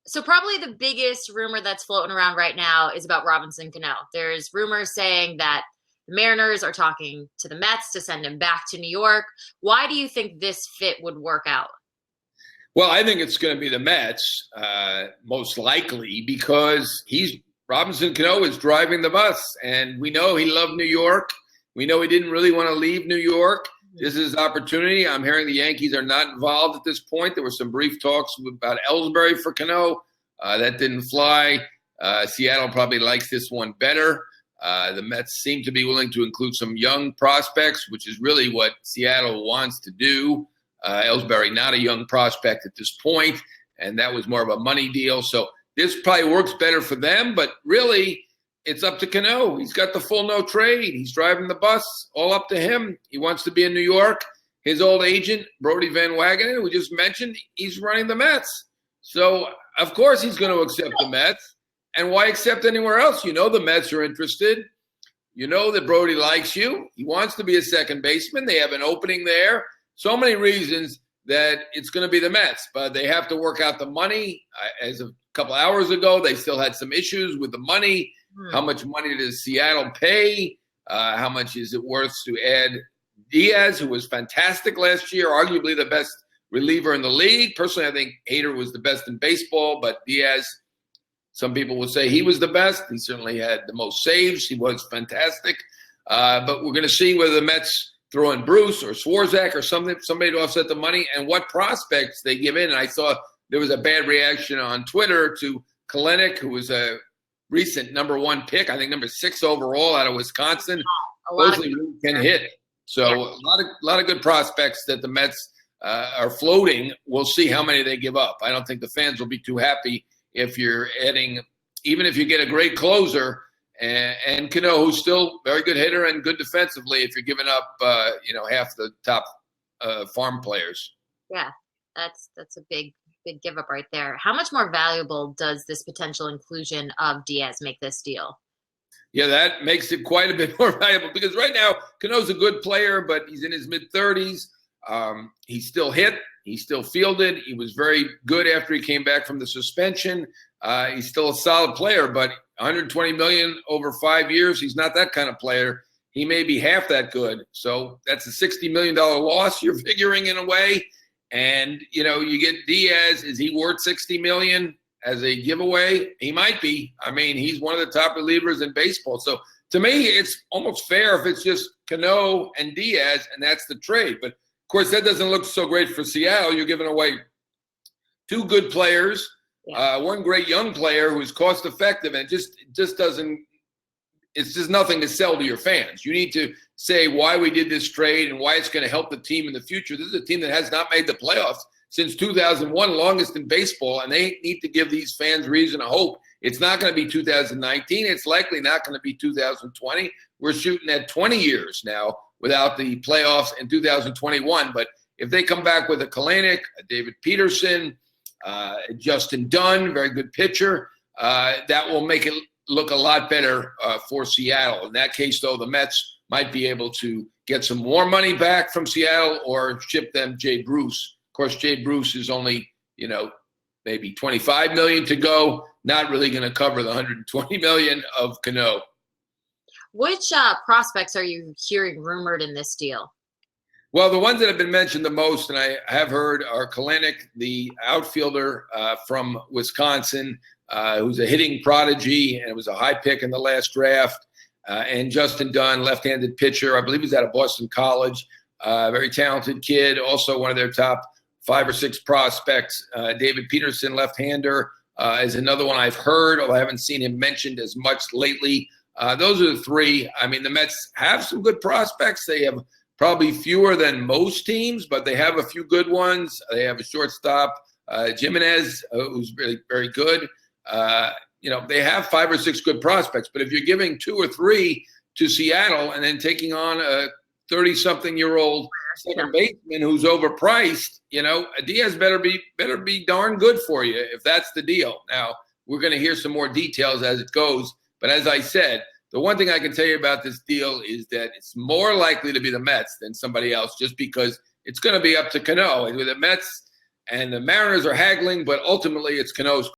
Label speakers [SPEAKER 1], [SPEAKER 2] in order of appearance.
[SPEAKER 1] So probably the biggest rumor that's floating around right now is about Robinson Cano. There's rumors saying that the Mariners are talking to the Mets to send him back to New York. Why do you think this fit would work out?
[SPEAKER 2] Well, I think it's going to be the Mets, most likely, because Robinson Cano is driving the bus, and we know he loved New York. We know he didn't really want to leave New York. This is his opportunity. I'm hearing the Yankees are not involved at this point. There were some brief talks about Ellsbury for Cano. That didn't fly. Seattle probably likes this one better. The Mets seem to be willing to include some young prospects, which is really what Seattle wants to do. Ellsbury, not a young prospect at this point, and that was more of a money deal. So this probably works better for them, but really it's up to Cano. He's got the full no trade. He's driving the bus, all up to him. He wants to be in New York. His old agent, Brody Van Wagenen, we just mentioned, he's running the Mets. So, of course, he's going to accept the Mets. And why accept anywhere else? You know the Mets are interested. You know that Brody likes you. He wants to be a second baseman. They have an opening there. So many reasons that it's going to be the Mets, but they have to work out the money. As a couple hours ago, they still had some issues with the money. How much money does Seattle pay? How much is it worth to add Diaz, who was fantastic last year, arguably the best reliever in the league? Personally, I think Hader was the best in baseball, but Diaz, some people will say he was the best. He certainly had the most saves. He was fantastic. But we're going to see whether the Mets throw in Bruce or Swarzak or somebody to offset the money, and what prospects they give in. And I saw there was a bad reaction on Twitter to Kalenic, who was a recent number 1 pick, I think number 6 overall out of Wisconsin. Supposedly can hit. So a lot of good prospects that the Mets are floating. We'll see how many they give up. I don't think the fans will be too happy if you're adding, even if you get a great closer, and Cano, who's still a very good hitter and good defensively, if you're giving up, half the top farm players.
[SPEAKER 1] Yeah, that's a big give up right there. How much more valuable does this potential inclusion of Diaz make this deal?
[SPEAKER 2] Yeah, that makes it quite a bit more valuable because right now Cano's a good player, but he's in his mid-30s. He still hit. He still fielded. He was very good after he came back from the suspension. He's still a solid player, but $120 million over 5 years, he's not that kind of player. He may be half that good. So that's a $60 million loss you're figuring in a way. And, you get Diaz. Is he worth $60 million as a giveaway? He might be. I mean, he's one of the top relievers in baseball. So to me, it's almost fair if it's just Cano and Diaz, and that's the trade. But, of course, that doesn't look so great for Seattle. You're giving away 2 good players, one great young player who's cost effective, and just doesn't. It's just nothing to sell to your fans. You need to say why we did this trade and why it's going to help the team in the future. This is a team that has not made the playoffs since 2001, longest in baseball, and they need to give these fans reason to hope. It's not going to be 2019. It's likely not going to be 2020. We're shooting at 20 years now without the playoffs in 2021. But if they come back with a Kalenic, a David Peterson, Justin Dunn, very good pitcher, that will make it look a lot better for Seattle. In that case, though, the Mets might be able to get some more money back from Seattle or ship them Jay Bruce. Of course, Jay Bruce is only, maybe $25 million to go, not really going to cover the $120 million of Cano.
[SPEAKER 1] Which prospects are you hearing rumored in this deal?
[SPEAKER 2] Well, the ones that have been mentioned the most, and I have heard, are Kalenic, the outfielder from Wisconsin, who's a hitting prodigy, and it was a high pick in the last draft, and Justin Dunn, left-handed pitcher. I believe he's out of Boston College. Very talented kid, also one of their top 5 or 6 prospects. David Peterson, left-hander, is another one I've heard, although I haven't seen him mentioned as much lately. Those are the 3. I mean, the Mets have some good prospects. They have probably fewer than most teams, but they have a few good ones. They have a shortstop, Jimenez, who's really very good. They have 5 or 6 good prospects, but if you're giving 2 or 3 to Seattle and then taking on a 30-something-year-old second baseman who's overpriced, Diaz better be darn good for you if that's the deal. Now, we're going to hear some more details as it goes, but as I said, the one thing I can tell you about this deal is that it's more likely to be the Mets than somebody else, just because it's going to be up to Cano. And with the Mets and the Mariners are haggling, but ultimately it's Cano's